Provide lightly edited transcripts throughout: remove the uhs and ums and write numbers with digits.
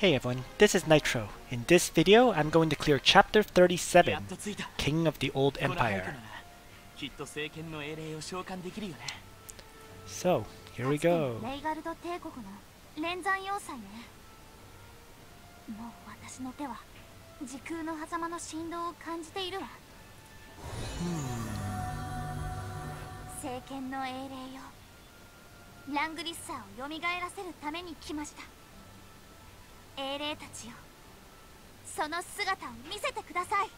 Hey everyone, this is Nitro. In this video, I'm going to clear Chapter 37, King of the Old Empire. So, here we go. Langrisser を蘇らせるために来ました。英霊たちよ、その姿を見せてください。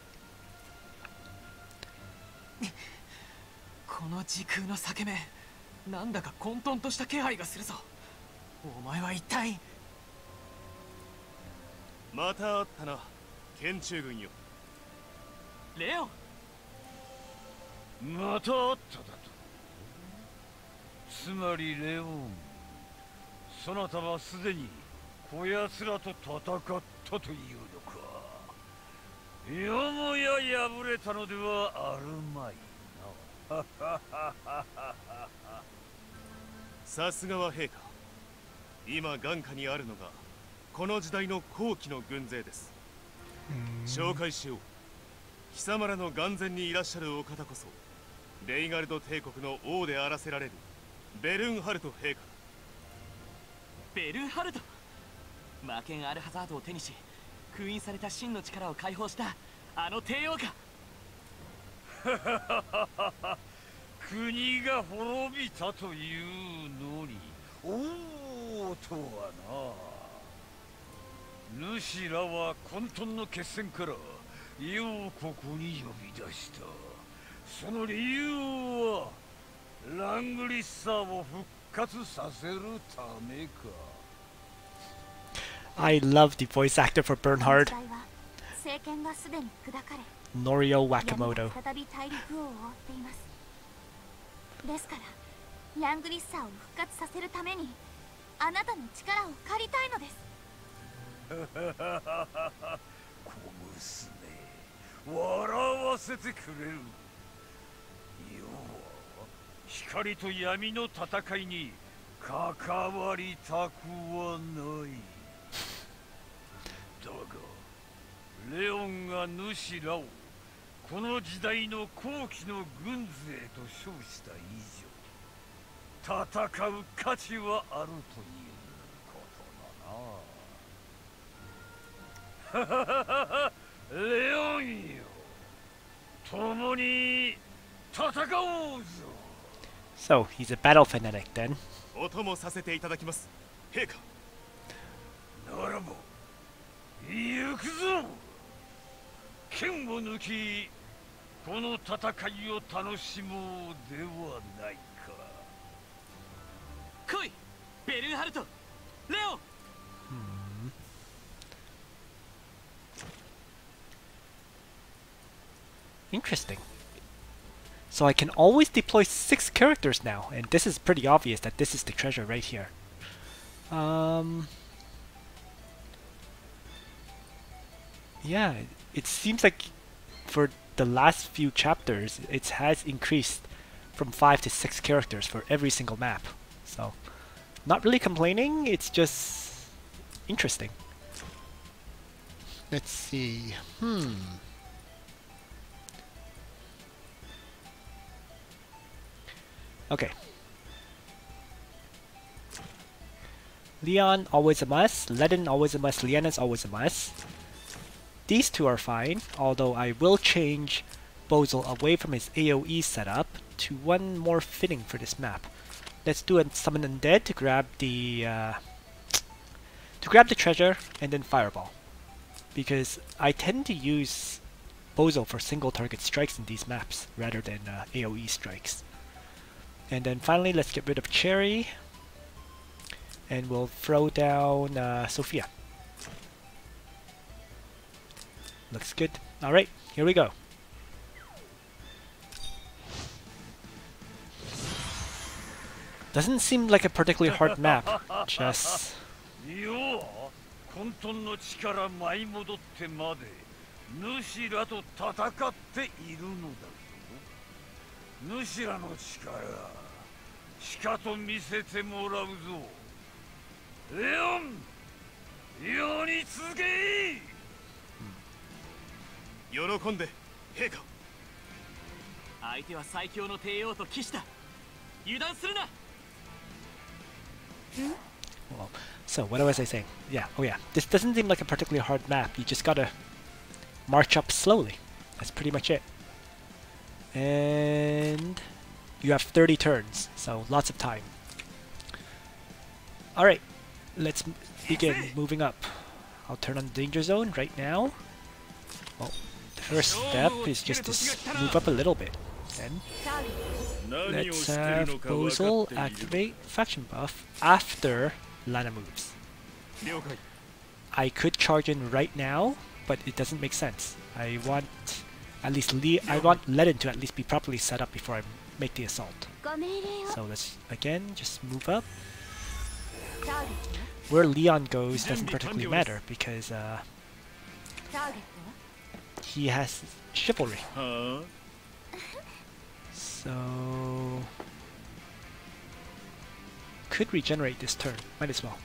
この時空の裂け目、なんだか混沌とした気配がするぞ。お前は一体。また会ったな、剣中軍よ。レオン。また会っただと。つまりレオン、そなたはすでにこやつらと戦ったというのか。よもや敗れたのではあるまいな。さすがは陛下。今眼下にあるのがこの時代の後期の軍勢です。紹介しよう。貴様らの眼前にいらっしゃるお方こそレイガルド帝国の王であらせられるベルンハルト陛下だ。ベルンハルト、魔剣アルハザードを手にし封印された真の力を解放したあの帝王か。国が滅びたというのにおおとはな。主らは混沌の決戦からようここに呼び出した。その理由はラングリッサーを復活させるためか。I love the voice actor for Bernhardt, Norio Wakamoto. ですからラングリッサーを復活させるためにあなたの力を借りたいのです。小娘、笑わせてくれる。要は光と闇の戦いに関わりたくはない。だがレオンが主らをこの時代の後期の軍勢と称した以上、戦う価値はあるということだな。レオンよ、共に戦おうぞ。So, he's a battle fanatic then. お供させていただきます、陛下。ならば行くぞ。剣を抜きこの戦いを楽しもうではないか。来い、ベルンハルト、レオン。Interesting. So I can always deploy 6 characters now, and this is pretty obvious that this is the treasure right here. Yeah, it seems like for the last few chapters, it has increased from 5 to 6 characters for every single map. So, not really complaining, it's just interesting. Let's see. Okay. Leon, always a must. Ledin, always a must. Liana's always a must. These two are fine, although I will change Bozel away from his AoE setup to one more fitting for this map. Let's do a summon undead to grab the treasure and then fireball, because I tend to use Bozel for single target strikes in these maps rather than AoE strikes. And then finally, let's get rid of Cherry, and we'll throw down Sophia. Looks good. Alright, here we go. Doesn't seem like a particularly hard map, just... 混沌の力舞い戻ってまで主らと戦っているのだぞ。主らの力、しかと見せてもらうぞ。レオン、世にみ続け。喜んで陛下。相手は最強の帝王と騎士だ。油断するな。 Well, so what was I saying? Yeah, oh yeah. This doesn't seem like a particularly hard map. You just gotta march up slowly. That's pretty much it. And you have 30 turns, so lots of time. Alright, let's begin moving up. I'll turn on the danger zone right now. Well, the first step is just to move up a little bit. Then let's have Bozal activate faction buff after Lana moves. I could charge in right now, but it doesn't make sense. I want at least I want Ledin to at least be properly set up before I make the assault. So let's again just move up. Where Leon goes doesn't particularly matter because he has chivalry. So could regenerate this turn. Might as well.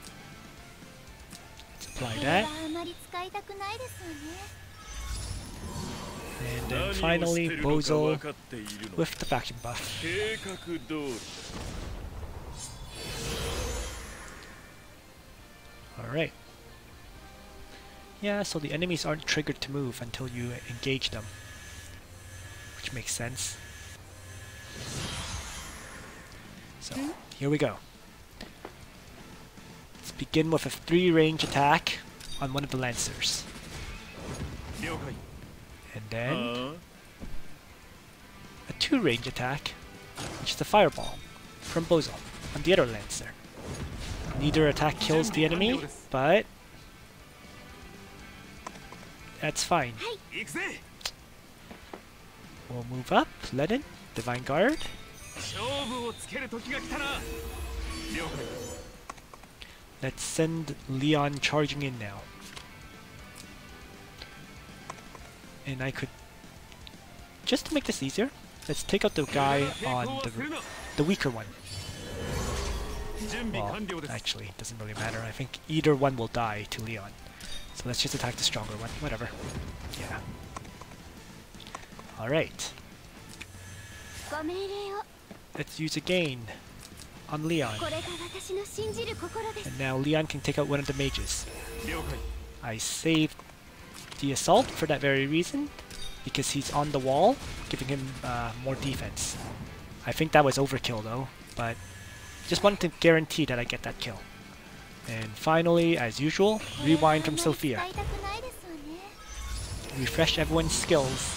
Let's apply that. And then finally Bozal with the faction buff. Alright. Yeah, so the enemies aren't triggered to move until you engage them. Which makes sense. So, here we go. Let's begin with a 3-range attack on one of the Lancers. And then a 2-range attack, which is a Fireball from Bozal on the other Lancer. Neither attack kills the enemy, but that's fine. We'll move up, Ledin, Divine Guard. Let's send Leon charging in now. And I could, just to make this easier, let's take out the guy on the weaker one. Well, actually, it doesn't really matter. I think either one will die to Leon. So let's just attack the stronger one. Whatever. Yeah. Alright. Let's use again on Leon. And now Leon can take out one of the mages. I saved the assault for that very reason, because he's on the wall, giving him more defense. I think that was overkill though, but just wanted to guarantee that I get that kill. And finally, as usual, rewind from Sophia. Refresh everyone's skills.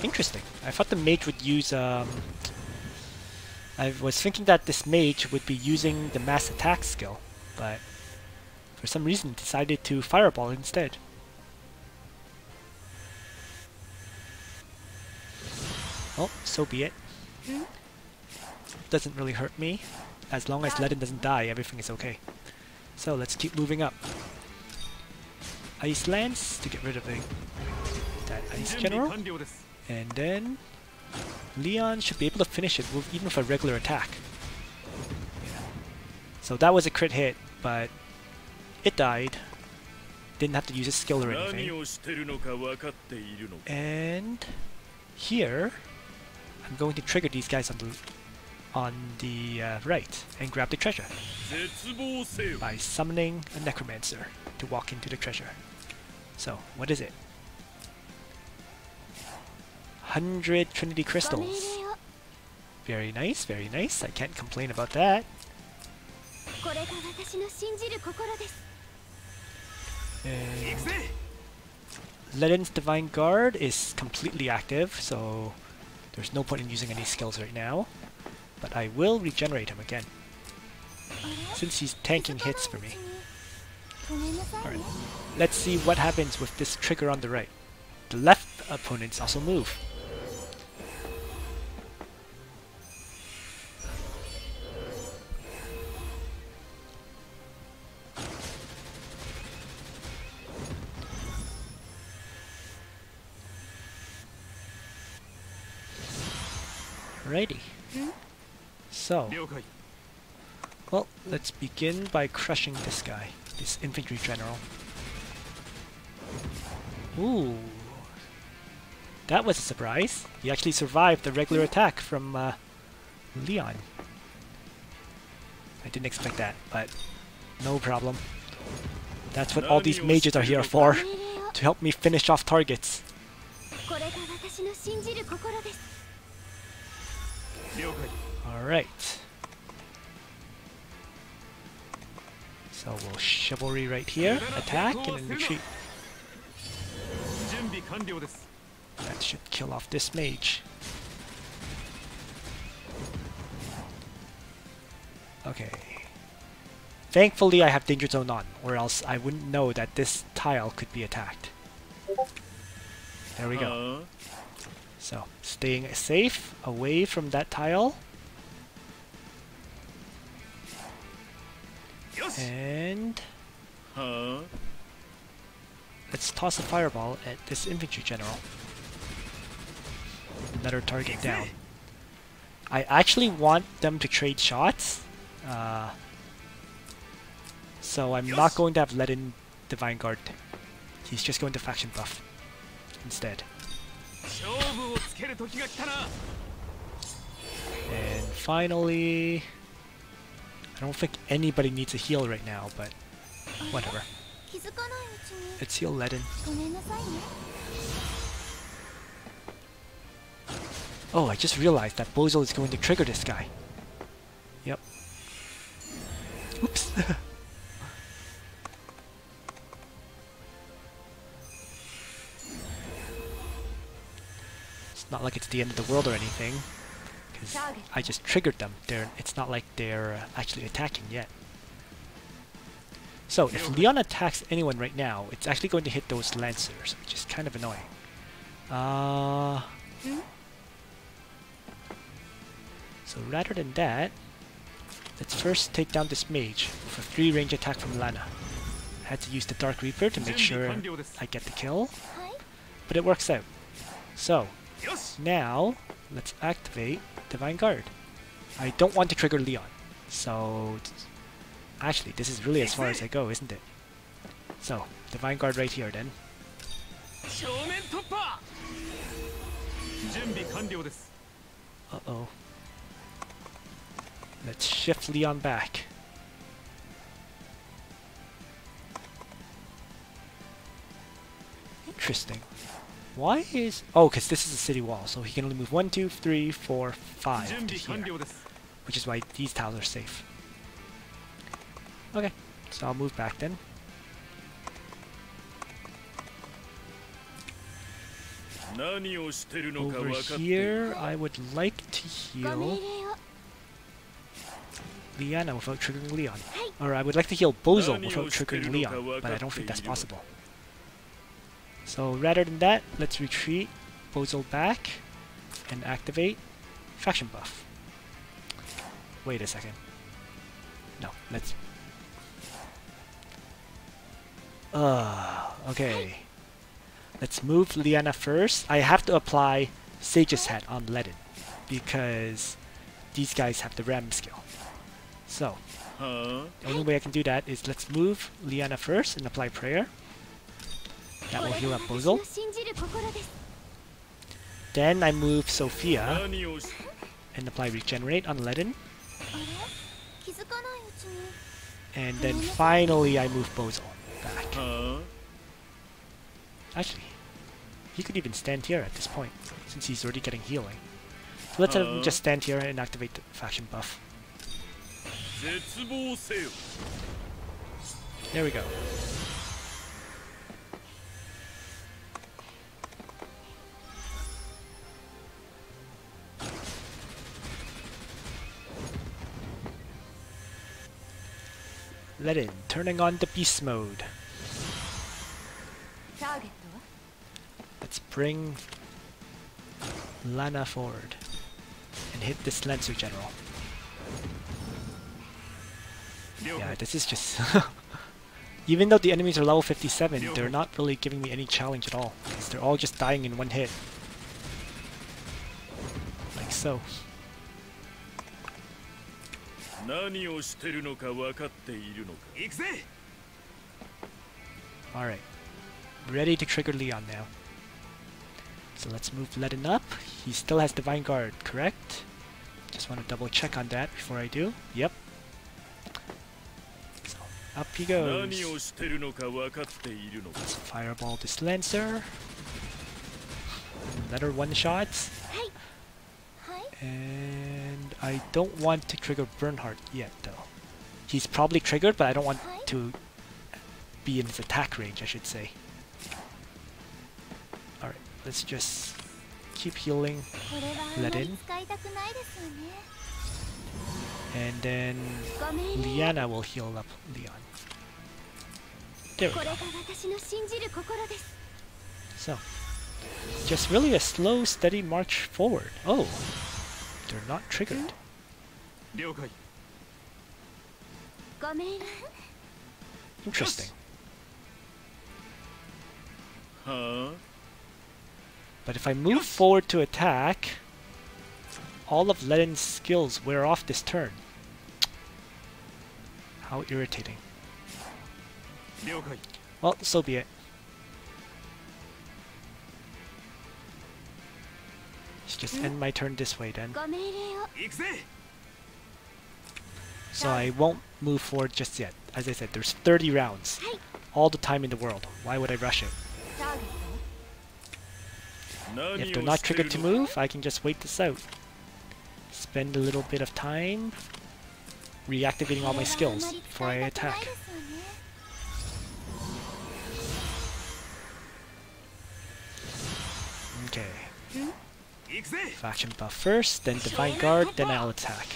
Interesting. I thought the mage would use I was thinking that this mage would be using the mass attack skill, but for some reason decided to fireball instead. Oh, so be it. Doesn't really hurt me. As long as Ledin doesn't die, everything is okay. So let's keep moving up. Ice Lance to get rid of that Ice General. And then Leon should be able to finish it with, even with a regular attack. Yeah. So that was a crit hit, but it died. Didn't have to use a skill or anything. And here, I'm going to trigger these guys on the right and grab the treasure by summoning a necromancer to walk into the treasure. So, what is it? 100 Trinity Crystals. Very nice, very nice. I can't complain about that. And Ledin's Divine Guard is completely active, so there's no point in using any skills right now. But I will regenerate him again, since he's tanking hits for me. Alright, let's see what happens with this trigger on the right. The left opponents also move. Alrighty. So, well, let's begin by crushing this guy, this infantry general. Ooh, that was a surprise. He actually survived the regular attack from Leon. I didn't expect that, but no problem. That's what all these mages are here for, to help me finish off targets. Alright. So we'll chivalry right here, attack, and then retreat. That should kill off this mage. Okay. Thankfully I have Danger Zone on, or else I wouldn't know that this tile could be attacked. There we go. So, staying safe, away from that tile. And... let's toss a fireball at this infantry general. Another target down. I actually want them to trade shots. So I'm not going to have let in Divine Guard. He's just going to faction buff instead. And finally, I don't think anybody needs a heal right now, but whatever. Let's heal Ledin. Oh, I just realized that Bozo is going to trigger this guy. Yep. Oops. It's not like it's the end of the world or anything, because I just triggered them. It's not like they're actually attacking yet. So, if Leon attacks anyone right now, it's actually going to hit those Lancers, which is kind of annoying. So rather than that, let's first take down this mage with a 3 range attack from Lana. I had to use the Dark Reaper to make sure I get the kill, but it works out. So, now, let's activate Divine Guard. I don't want to trigger Leon, so... actually, this is really as far as I go, isn't it? So, Divine Guard right here then. Uh-oh. Let's shift Leon back. Interesting. Why is... oh, because this is a city wall, so he can only move 1, 2, 3, 4, 5 to here. Which is why these tiles are safe. Okay, so I'll move back then. Over here, I would like to heal Liana without triggering Leon. Or I would like to heal Bozo without triggering Leon, but I don't think that's possible. So rather than that, let's retreat Bozo back and activate Faction Buff. Wait a second. No, let's... okay. Let's move Liana first. I have to apply Sage's Hat on Ledin because these guys have the Ram skill. So, the only way I can do that is let's move Liana first and apply Prayer. That will heal up Bozo. Then I move Sophia and apply Regenerate on Ledin. And then finally I move Bozo back. Actually, he could even stand here at this point, since he's already getting healing. So let's have him just stand here and activate the faction buff. There we go. Ledin, turning on the beast mode. Let's bring Lana forward and hit this Lancer General. Yeah, this is just... even though the enemies are level 57, they're not really giving me any challenge at all, because they're all just dying in one hit. Like so. 何をしてるのか分かっているのか。行くぜ。 Alright. Ready to trigger Leon now. So let's move Ledin up. He still has Divine Guard, correct? Just want to double check on that before I do. Yep. So up he goes. 何をしてるのか分かっているのか。 Let's fireball this Lancer. Another one shots. はい And I don't want to trigger Bernhardt yet though. He's probably triggered, but I don't want to be in his attack range, I should say. Alright, let's just keep healing これはあまり Ledin. 使いたくないですよね。 And then ご命令 Liana will heal up Leon. There we これ go. が私の信じる心です。 So, just really a slow, steady march forward. Oh, they're not triggered. 了解。ご命令 Interesting. はあ。 But if I move forward to attack, all of Ledin's skills wear off this turn. How irritating. 了解。 Well, so be it. Let's just end my turn this way then. ご命令を。行くぜ。 So I won't move forward just yet. As I said, there's 30 rounds. はい。 All the time in the world. Why would I rush it? ターゲット If 何 they're を not してる triggered to のか。 move, I can just wait this out. Spend a little bit of time reactivating all my skills before I attack. Okay. 行くぜ。 Faction buff first, then Divine Guard, then I'll attack.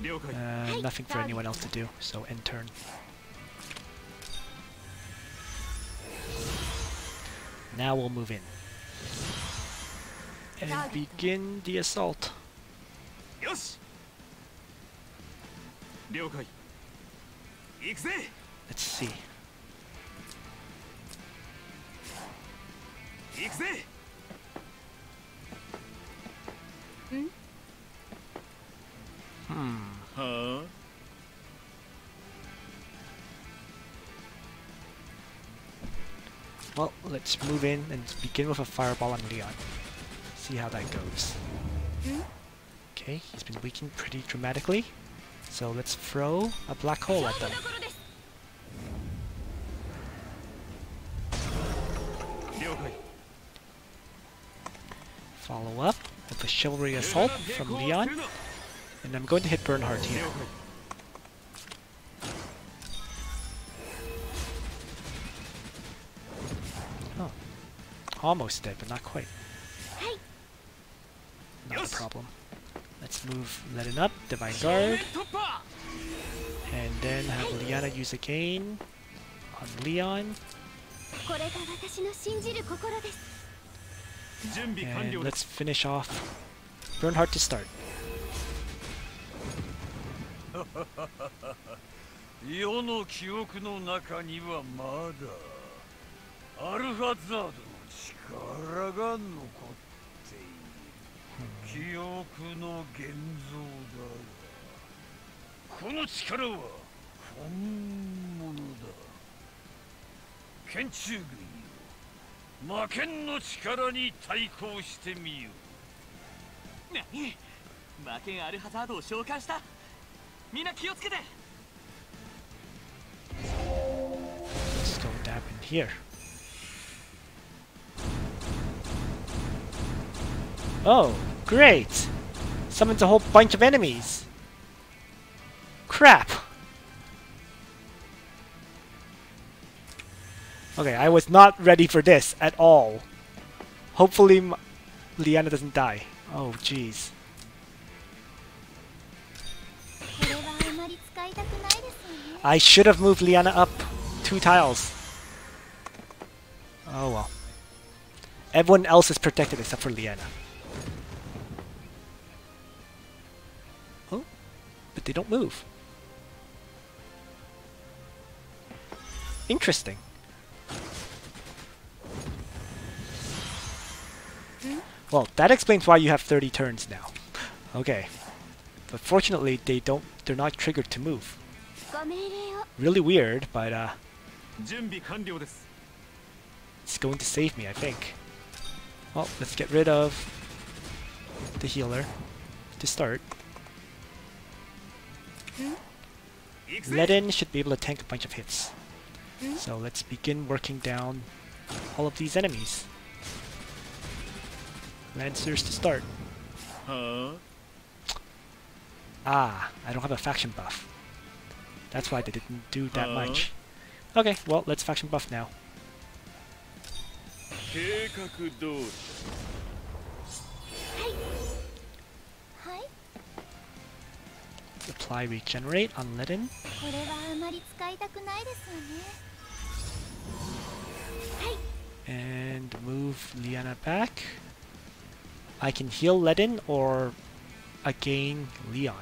了解。 Nothing for anyone else to do, so end turn. Now we'll move in. And begin the assault. よし。了解。行くぜ。 Let's see. 行くぜ。 はあ。 Well, let's move in and begin with a fireball on Leon. See how that goes. Okay, he's been weakening pretty dramatically. So let's throw a black hole at them. 了解。 Follow up with a chivalry assault from Leon. And I'm going to hit Bernhardt here. 了解。 Oh. Almost dead, but not quite. はい Not a Yes. problem. Let's move Ledin up, Divine Guard, 突破。 and then have Liana use again on Leon. これが私の信じる心です。準備完 And 了で let's す。 finish off Bernhardt to start. 世の記憶の中にはまだアルファザードの力が残っている。記憶の現像だが、この力は本物だ。剣中軍よ、魔剣の力に対抗してみよ。何？魔剣アルハザードを召喚した。みんな気をつけて。 Let's go dab in here. Oh, great! Summons a whole bunch of enemies! Crap! Okay, I was not ready for this at all. Hopefully Liana doesn't die. Oh, jeez. これはあまり使いたくないですよね。 I should have moved Liana up 2 tiles. Oh well. Everyone else is protected except for Liana. Oh, but they don't move. Interesting. Well, that explains why you have 30 turns now. Okay. But fortunately, they're not triggered to move. ご命令を Really weird, but 準備完了です。 it's going to save me, I think. Well, let's get rid of the healer to start. Ledin should be able to tank a bunch of hits. So let's begin working down all of these enemies. Lancers to start. Ah, I don't have a faction buff. That's why they didn't do that much. Okay, well, let's faction buff now. 計画通り。はい Apply regenerate on Ledin. これはあまり使いたくないですよね And move Liana back. I can heal Ledin or again Leon.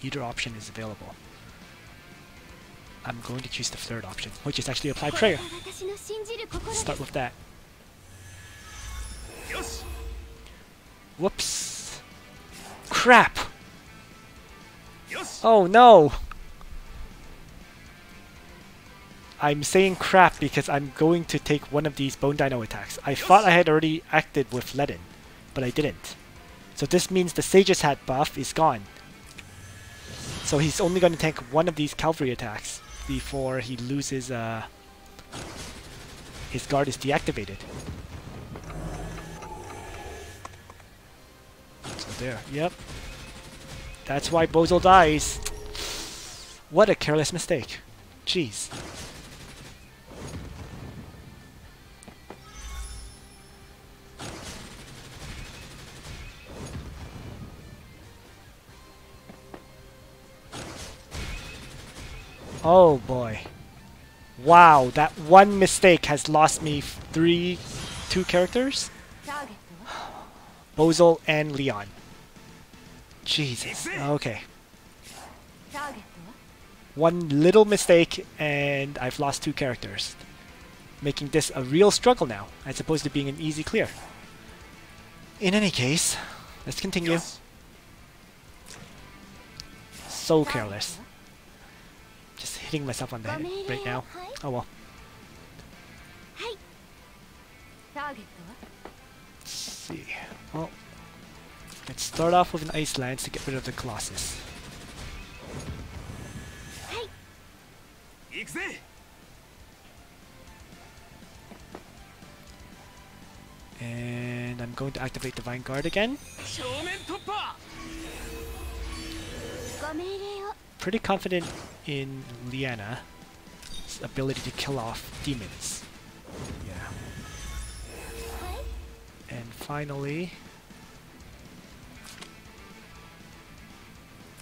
Either option is available. I'm going to choose the third option, which is actually apply これ prayer. が私の信じる心です Start with that. よし。 Whoops. Crap! よし。 Oh no! I'm saying crap because I'm going to take one of these Bone Dino attacks. I thought I had already acted with Ledin, but I didn't. So this means the Sage's Hat buff is gone. So he's only going to tank one of these cavalry attacks before he loses, his guard is deactivated. So there, yep. That's why Bozo dies. What a careless mistake. Jeez. Oh boy. Wow, that one mistake has lost me two characters? ターゲットは Bozol and Leon. Jesus. Okay. ターゲットは One little mistake and I've lost two characters. Making this a real struggle now, as opposed to being an easy clear. In any case, let's continue. So careless. Just hitting myself on the head right now. Oh well. はいターゲットは Let's see. Well, let's start off with an Ice Lance to get rid of the Colossus. 行くぜ。 And I'm going to activate Divine Guard again. 正面突破。ご命令を Pretty confident in Liana's ability to kill off demons. Yeah. はい And finally,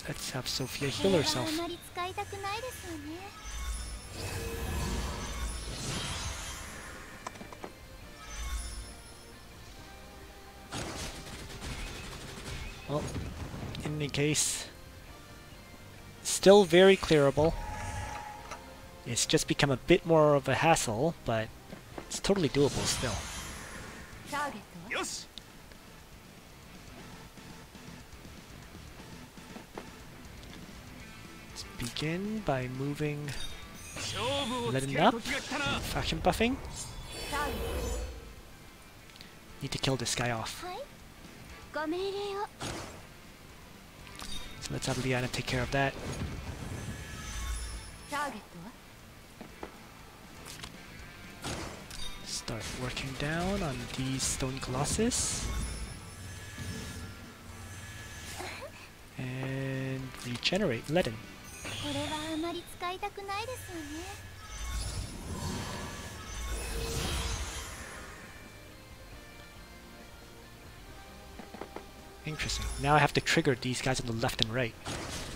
let's have Sophia こ heal れは herself. あまり使いたくないですよね Well, in any case, still very clearable. It's just become a bit more of a hassle, but it's totally doable still. ターゲットはよし。 Let's begin by moving 勝負を Let つ him ける up. 時が来たな。 faction buffing. ターゲッ Need to kill this guy off. トはいご命令を So let's have Liana take care of that. ターゲットは Start working down on these Stone Colossus. And regenerate Ledin. これはあまり使いたくないですよね Interesting. Now I have to trigger these guys on the left and right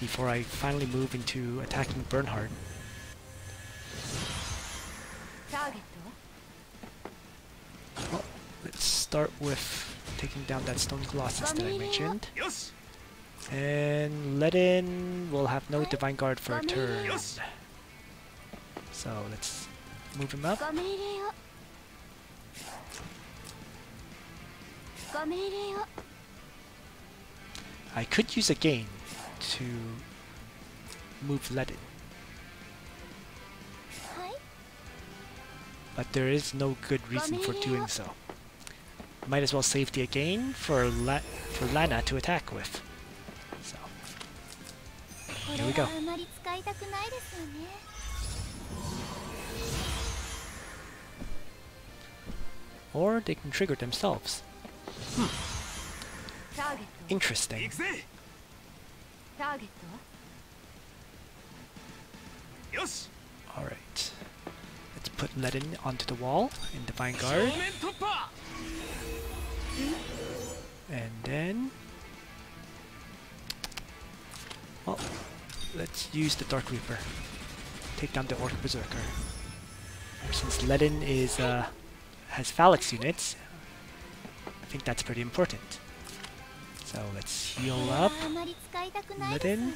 before I finally move into attacking Bernhardt. ターゲットは Well, let's start with taking down that Stone Colossus that I mentioned. よし。 And Ledin will have no Divine Guard for a turn. Yes. So let's move him up. ご命令をご命令を。 I could use a gain to move Leaded, はい。 but there is no good reason for doing so. Might as well save the gain for Lana to attack with. So こ here we れ go. はあまり使いたくないですよね。 Or they can trigger themselves. ターゲット。 Interesting. 行くぜ。ターゲットは。よし。 Alright. Let's put Leaded onto the wall in Divine 正 Guard. 面突破。 And then... Well, let's use the Dark Reaper. Take down the Orc Berserker. Since Leaded is, has Phalanx units, I think that's pretty important. So let's heal これ up. はあまり使いたくないですよね。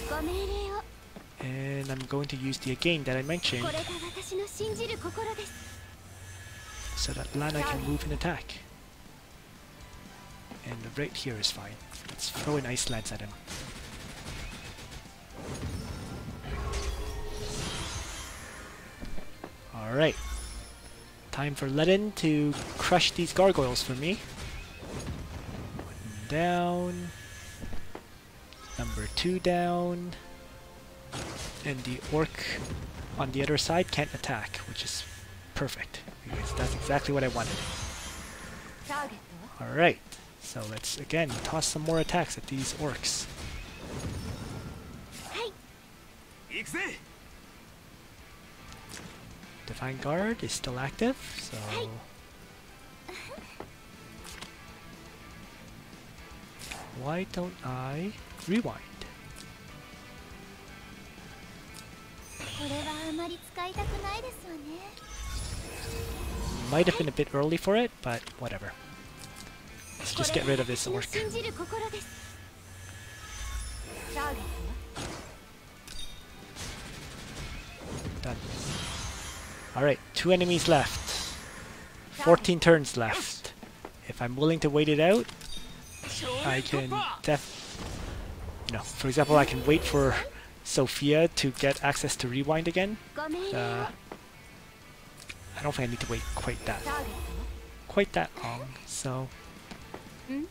ご命令を。 And I'm going to use the again that I mentioned これが私の信じる心です。 so that Lana can move and attack. And right here is fine. Let's throw an Ice Lance at him. Alright. Time for Leaded to crush these gargoyles for me. One down. Number 2 down. And the orc on the other side can't attack, which is perfect, because that's exactly what I wanted. ターゲットは。 Alright, so let's again toss some more attacks at these orcs. はい。行くぜ。 Divine Guard is still active, so... Why don't I rewind? これはあまり使いたくないですよね。 Might have been a bit early for it, but whatever. Let's just get rid of this これは orc. 私の信じる心です。ターゲットは。 Done. Alright, 2 enemies left. 14 turns left. If I'm willing to wait it out, 正 I 面 can 突破。 No, for example, I can wait for Sophia to get access to rewind again. ご命令を。 I don't think I need to wait quite ターゲットは。 that long, so ん？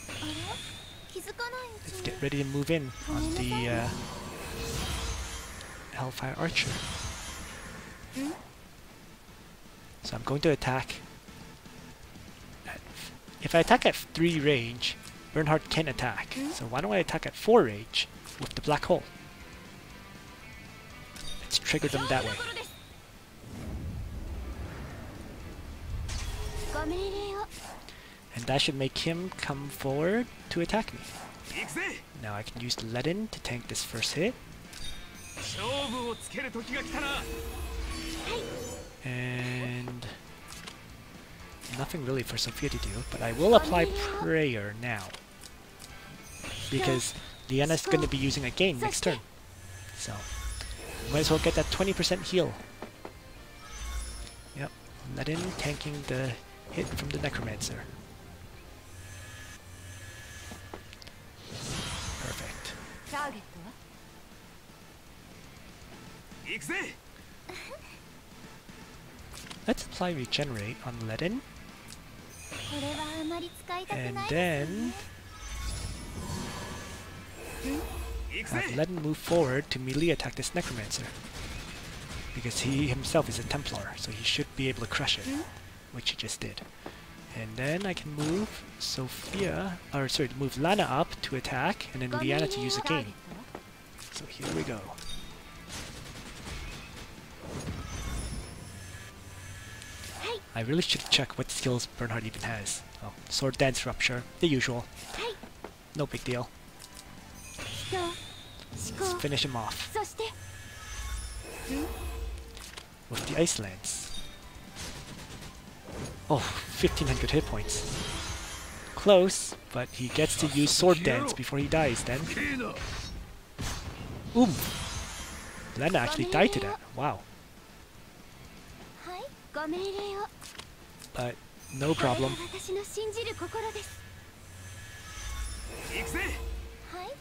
あれ？気づかないうち let's に。 get ready to move in on the Hellfire Archer. ん？ So I'm going to attack. If I attack at 3 range, Bernhardt can attack. So why don't I attack at 4 range with the black hole? Let's trigger them that way. ご命令を。 And that should make him come forward to attack me. 行くぜ。 Now I can use the Leaded to tank this first hit. 勝負をつける時が来たな。 And nothing really for Sophia to do, but I will apply prayer now. Because Liana's going to be using a gain next turn. So, might as well get that 20% heal. Yep, Leaded tanking the hit from the Necromancer. Perfect. ターゲットは。行くぜ。 Let's apply Regenerate on Leaded, これはあまり使いたく and ないですよ then ね。 行く have ぜ。 Leaded move forward to melee attack this Necromancer. Because he himself is a Templar, so he should be able to crush it, which he just did. And then I can move Sophia, or sorry, move Lana up to attack, and then ご命 Liana 令 to use を。 a ターゲッ gain. トは。 So here we go. I really should check what skills Bernhardt even has. Oh, Sword Dance Rupture, the usual. はい。 No big deal. 人、思 Let's 考、 finish him off そして。 with the Ice Lance. Oh, 1500 hit points. Close, but he gets to use Sword Dance before he dies then. Oom! Lena actually died to that. Wow. はいご命令を But no problem. 私の信じる心です 行くぜ はい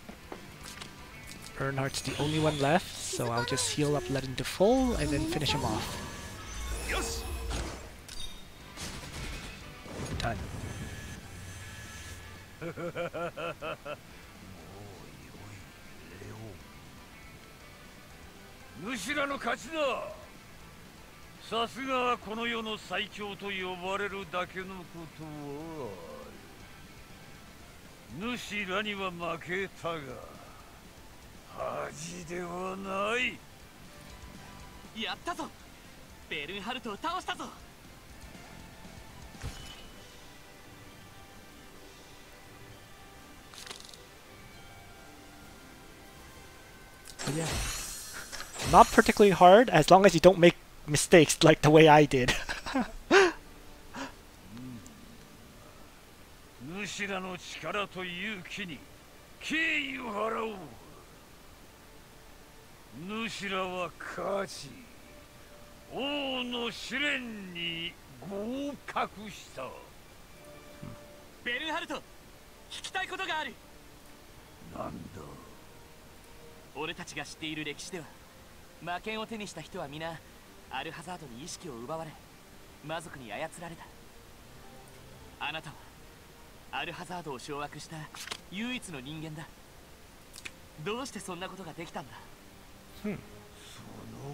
Bernhardt's the only one left, so I'll just heal up Len to full and then finish him off. よし Done. ヌシラの勝ちだ。さすがこの世の最強と呼ばれるだけのことはヌシラには負けたが恥ではない。やったぞベルンハルトを倒したぞ But yeah. Not particularly hard as long as you don't make mistakes like the way I did. ヌシラの力と勇気に敬意を払おう。ヌシラは勝ち王の試練に合格した。ベルンハルト聞きたいことがある。なんだ。俺たちが知っている歴史では魔剣を手にした人は皆アルハザードに意識を奪われ魔族に操られた。あなたはアルハザードを掌握した唯一の人間だ。どうしてそんなことができたんだ。その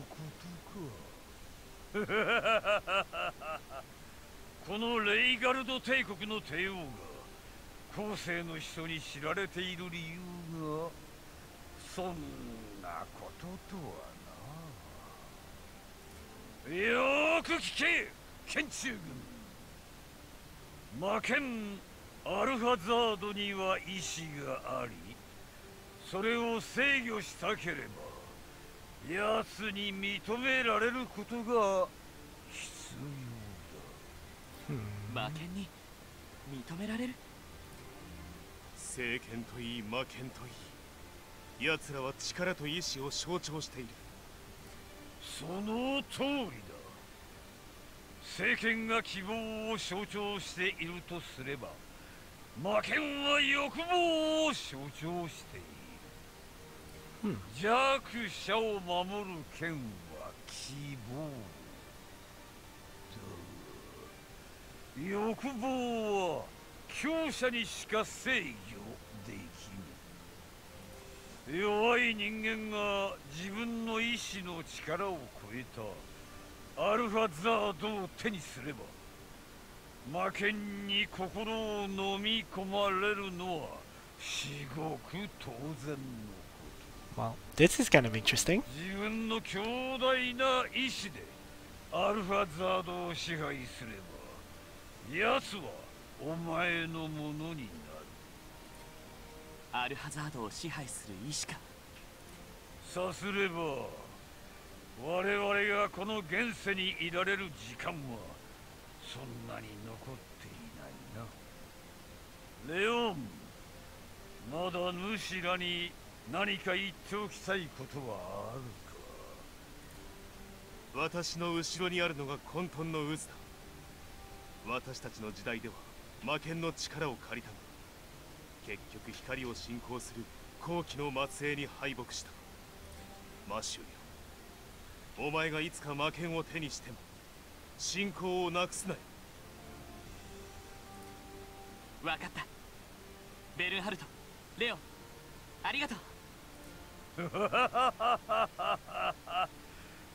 ことか。このレイガルド帝国の帝王が後世の人に知られている理由がそんなこととはな。よーく聞け剣中軍。魔剣アルハザードには意志がありそれを制御したければ奴に認められることが必要だ。魔剣に認められる。聖剣といい魔剣といい奴らは力と意志を象徴している。その通りだ。聖剣が希望を象徴しているとすれば魔剣は欲望を象徴している。弱者を守る剣は希望だ。欲望は強者にしか制御できぬ。弱い人間が自分の意志の力を超えたアルファザードを手にすれば魔剣に心を飲み込まれるのは至極当然のこ Well, this is kind of interesting. と。自分の強大な意志でアルファザードを支配すれば奴はお前のものになる。アルハザードを支配する意志か。さすれば我々がこの現世にいられる時間はそんなに残っていないな。レオン、まだ主らに何か言っておきたいことはあるか。私の後ろにあるのが混沌の渦だ。私たちの時代では魔剣の力を借りたが結局光を信仰する後期の末裔に敗北した。マシューよ、お前がいつか魔剣を手にしても信仰をなくすなよ。わかった。ベルンハルト、レオン、ありがとう。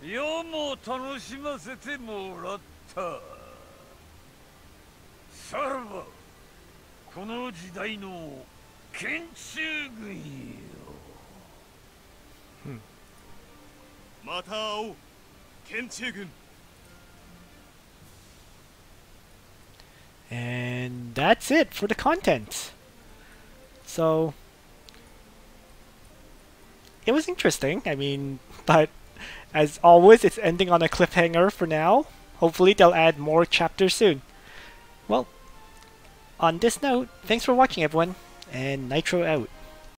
世も楽しませてもらった。さらばこの時代の剣中軍よ。また会おう、剣中軍。And that's it for the content. So it was interesting. I mean, but as always, it's ending on a cliffhanger for now. Hopefully they'll add more chapters soon. Well, on this note, thanks for watching everyone, and Nitro out.